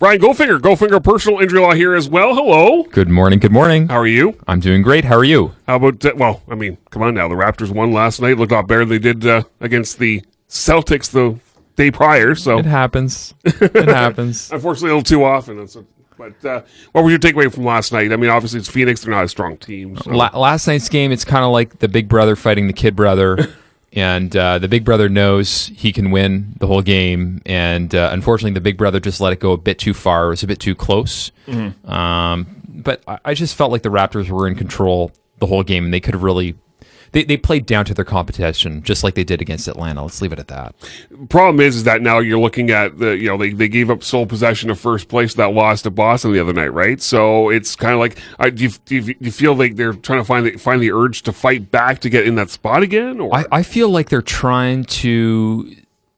Brian Goldfinger, personal injury law here as well. Hello. Good morning. How are you? I'm doing great. How are you? How about, come on now. The Raptors won last night. Looked a lot better than they did against the Celtics the day prior. So it happens. Unfortunately, a little too often. But what was your takeaway from last night? I mean, obviously it's Phoenix. They're not a strong team. So. Last night's game, it's kind of like the big brother fighting the kid brother. And the big brother knows he can win the whole game. And unfortunately, the big brother just let it go a bit too far. It was a bit too close. Mm-hmm. But I just felt like the Raptors were in control the whole game. And they could have really... They played down to their competition, just like they did against Atlanta. Let's leave it at that. Problem is that now you're looking at they gave up sole possession of first place that loss to Boston the other night, right? So it's kind of like, do you feel like they're trying to find the urge to fight back to get in that spot again? Or? I feel like they're trying to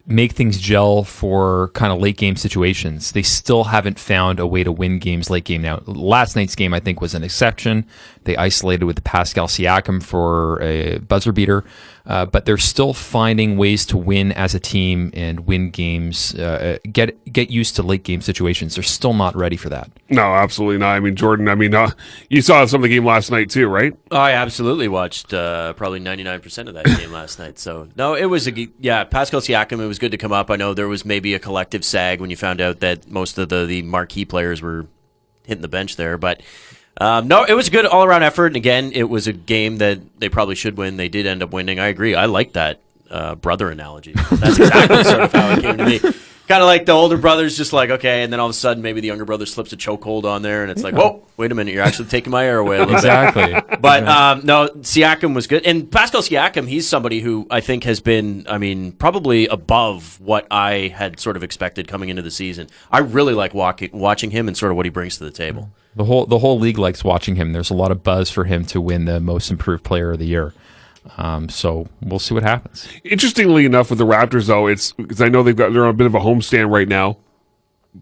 make things gel for kind of late game situations. They still haven't found a way to win games late game. Now, last night's game, I think, was an exception. They isolated with Pascal Siakam for a buzzer beater, but they're still finding ways to win as a team and win games, get used to late game situations. They're still not ready for that. No, absolutely not. I mean, Jordan, you saw some of the game last night too, right? I absolutely watched probably 99% of that game last night. So, no, it was Pascal Siakam, it was good to come up. I know there was maybe a collective sag when you found out that most of the marquee players were hitting the bench there, but no, it was a good all-around effort. And again, it was a game that they probably should win. They did end up winning. I agree. I like that brother analogy. That's exactly sort of how it came to me. Kind of like the older brother's just like, okay, and then all of a sudden maybe the younger brother slips a chokehold on there, and it's like, whoa, wait a minute, you're actually taking my air away a little bit. But no, Siakam was good. And Pascal Siakam, he's somebody who I think has been, probably above what I had sort of expected coming into the season. I really like watching him and sort of what he brings to the table. The whole league likes watching him. There's a lot of buzz for him to win the Most Improved Player of the Year. So we'll see what happens. Interestingly enough, with the Raptors, though, it's because I know they're on a bit of a homestand right now,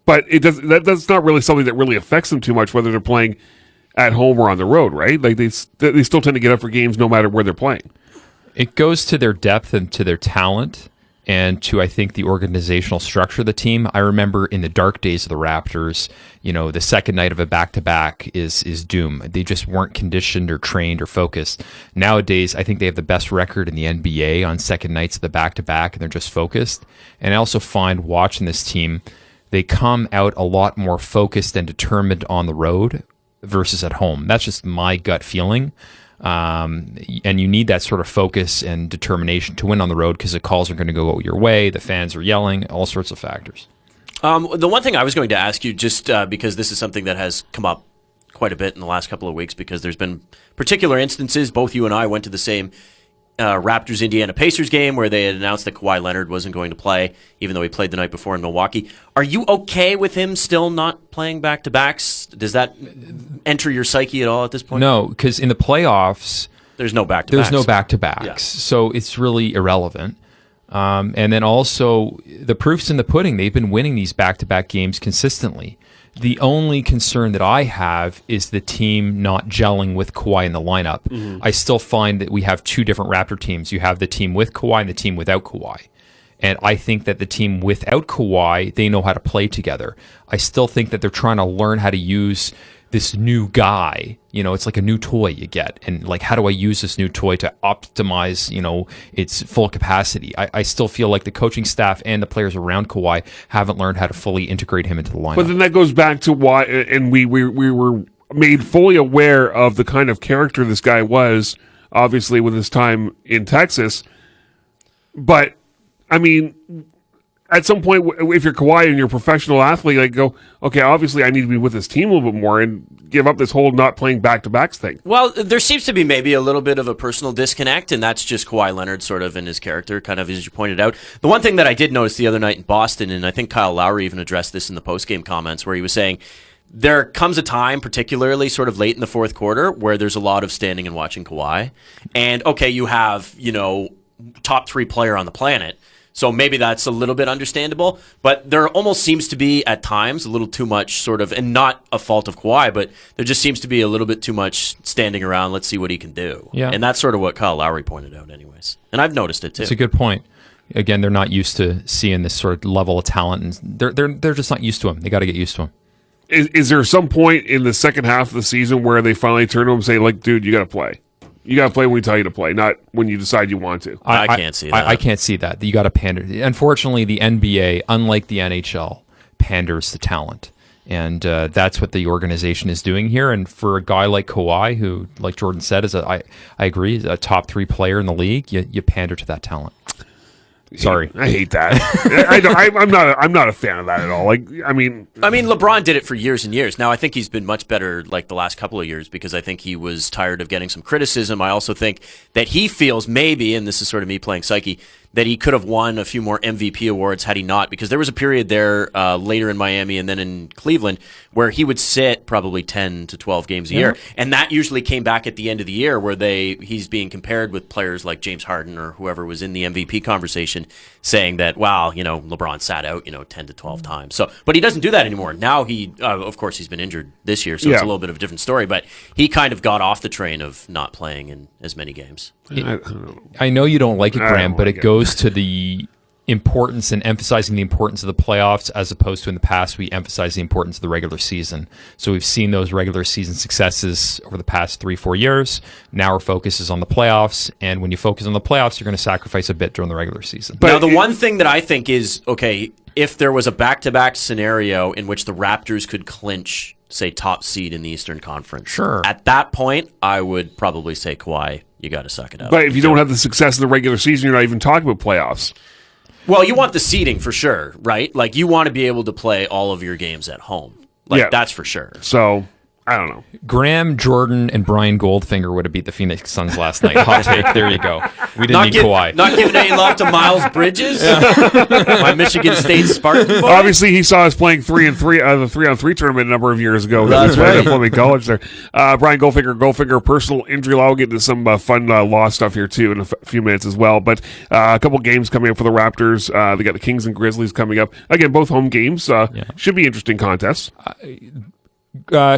but that's not really something that really affects them too much, whether they're playing at home or on the road, right? Like they still tend to get up for games no matter where they're playing. It goes to their depth and to their talent, and to, I think, the organizational structure of the team. I remember in the dark days of the Raptors, the second night of a back-to-back is doom. They just weren't conditioned or trained or focused. Nowadays, I think they have the best record in the NBA on second nights of the back-to-back, and they're just focused. And I also find, watching this team, they come out a lot more focused and determined on the road versus at home. That's just my gut feeling. And you need that sort of focus and determination to win on the road because the calls are going to go your way, the fans are yelling, all sorts of factors. The one thing I was going to ask you, just because this is something that has come up quite a bit in the last couple of weeks, because there's been particular instances, both you and I went to the same Raptors-Indiana Pacers game where they had announced that Kawhi Leonard wasn't going to play, even though he played the night before in Milwaukee. Are you okay with him still not playing back-to-backs? Does that enter your psyche at all at this point? No, because in the playoffs, there's no back-to-backs. Yeah. So it's really irrelevant. And then also, the proof's in the pudding. They've been winning these back-to-back games consistently. The only concern that I have is the team not gelling with Kawhi in the lineup. Mm-hmm. I still find that we have two different Raptor teams. You have the team with Kawhi and the team without Kawhi. And I think that the team without Kawhi, they know how to play together. I still think that they're trying to learn how to use this new guy. It's like a new toy you get. And like, how do I use this new toy to optimize, its full capacity? I still feel like the coaching staff and the players around Kawhi haven't learned how to fully integrate him into the lineup. But then that goes back to why, and we were made fully aware of the kind of character this guy was, obviously, with his time in Texas. But, at some point, if you're Kawhi and you're a professional athlete, like go, okay, obviously I need to be with this team a little bit more and give up this whole not playing back-to-backs thing. Well, there seems to be maybe a little bit of a personal disconnect, and that's just Kawhi Leonard sort of in his character, kind of as you pointed out. The one thing that I did notice the other night in Boston, and I think Kyle Lowry even addressed this in the post-game comments, where he was saying there comes a time, particularly sort of late in the fourth quarter, where there's a lot of standing and watching Kawhi. And, okay, you have, top 3 player on the planet, so maybe that's a little bit understandable, but there almost seems to be at times a little too much sort of, and not a fault of Kawhi, but there just seems to be a little bit too much standing around, let's see what he can do. Yeah. And that's sort of what Kyle Lowry pointed out anyways. And I've noticed it too. That's a good point. Again, they're not used to seeing this sort of level of talent, and they're just not used to him. They got to get used to him. Is there some point in the second half of the season where they finally turn to him and say, like, dude, you got to play. You got to play when we tell you to play, not when you decide you want to. I can't see that. I can't see that. You got to pander. Unfortunately, the NBA, unlike the NHL, panders to talent. And that's what the organization is doing here. And for a guy like Kawhi, who, like Jordan said, I agree, is a top 3 player in the league, you pander to that talent. Sorry, I hate that. I'm not a fan of that at all. Like, I mean, LeBron did it for years and years. Now, I think he's been much better like the last couple of years because I think he was tired of getting some criticism. I also think that he feels maybe, and this is sort of me playing psyche, that he could have won a few more MVP awards had he not, because there was a period there later in Miami and then in Cleveland where he would sit probably 10 to 12 games a year, and that usually came back at the end of the year where he's being compared with players like James Harden or whoever was in the MVP conversation, saying that, wow, LeBron sat out 10 to 12 times. So, but he doesn't do that anymore. Now he, of course, he's been injured this year, so it's a little bit of a different story, but he kind of got off the train of not playing in as many games. I know you don't like it, Graham, but it goes to the importance and emphasizing the importance of the playoffs, as opposed to in the past we emphasize the importance of the regular season. So we've seen those regular season successes over the past 3-4 years. Now our focus is on the playoffs, and when you focus on the playoffs, you're going to sacrifice a bit during the regular season. But now, the one thing that I think is, okay, if there was a back-to-back scenario in which the Raptors could clinch, say, top seed in the Eastern Conference, sure, at that point, I would probably say, Kawhi, you got to suck it up. But if you don't have the success in the regular season, you're not even talking about playoffs. Well, you want the seeding for sure, right? Like, you want to be able to play all of your games at home. Like, that's for sure. So, I don't know. Graham, Jordan, and Brian Goldfinger would have beat the Phoenix Suns last night. Hot take. There you go. We didn't need Kawhi. Not giving any love to Miles Bridges, my Michigan State Spartan boy. Obviously, he saw us playing 3-on-3, the 3-on-3 tournament a number of years ago. That's right. At Fleming College there. Brian Goldfinger, personal injury law. We'll get into some fun law stuff here, too, in a few minutes as well. But a couple games coming up for the Raptors. They got the Kings and Grizzlies coming up. Again, both home games. Should be interesting contests.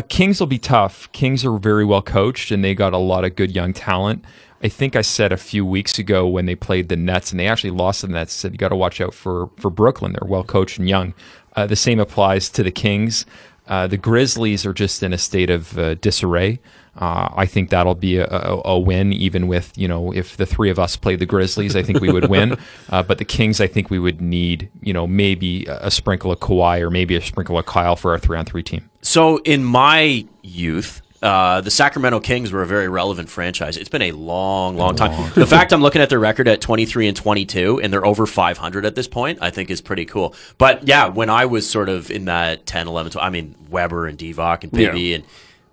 Kings will be tough. Kings are very well coached, and they got a lot of good young talent. I think I said a few weeks ago when they played the Nets, and they actually lost to the Nets, said you got to watch out for Brooklyn. They're well coached and young. The same applies to the Kings. The Grizzlies are just in a state of disarray. I think that'll be a win, even with, if the three of us played the Grizzlies, I think we would win. But the Kings, I think we would need, maybe a sprinkle of Kawhi or maybe a sprinkle of Kyle for our 3-on-3 team. So in my youth, the Sacramento Kings were a very relevant franchise. It's been a long time. The fact I'm looking at their record at 23-22, and they're over 500 at this point, I think is pretty cool. But yeah, when I was sort of in that 10, 11, 12, Weber and Divac and Bibby, and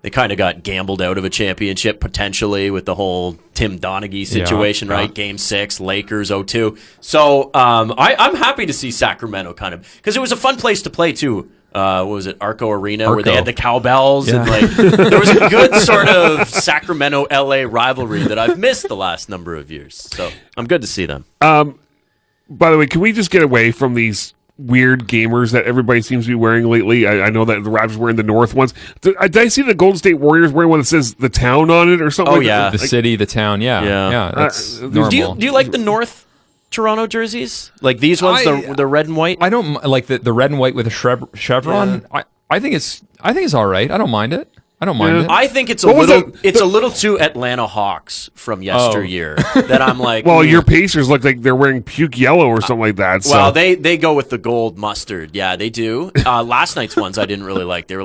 they kind of got gambled out of a championship potentially with the whole Tim Donaghy situation, right? Game 6, Lakers 0-2. So I'm happy to see Sacramento kind of, because it was a fun place to play too. What was it, Arco Arena, where they had the cowbells, and there was a good sort of Sacramento-LA rivalry that I've missed the last number of years. So I'm good to see them. By the way, can we just get away from these weird gamers that everybody seems to be wearing lately? I know that the Raptors wearing the North ones. Did I see the Golden State Warriors wearing one that says the town on it or something? Oh, yeah. The city, the town, yeah. That's normal. Do you like the North Toronto jerseys? Like these ones, the red and white? I don't like the red and white with a chevron. Yeah. I think it's all right. I don't mind it. I think it's a little too Atlanta Hawks from yesteryear that I'm like. Well, your Pacers look like they're wearing puke yellow or something like that. So. Well, they go with the gold mustard. Yeah, they do. Last night's ones I didn't really like. They were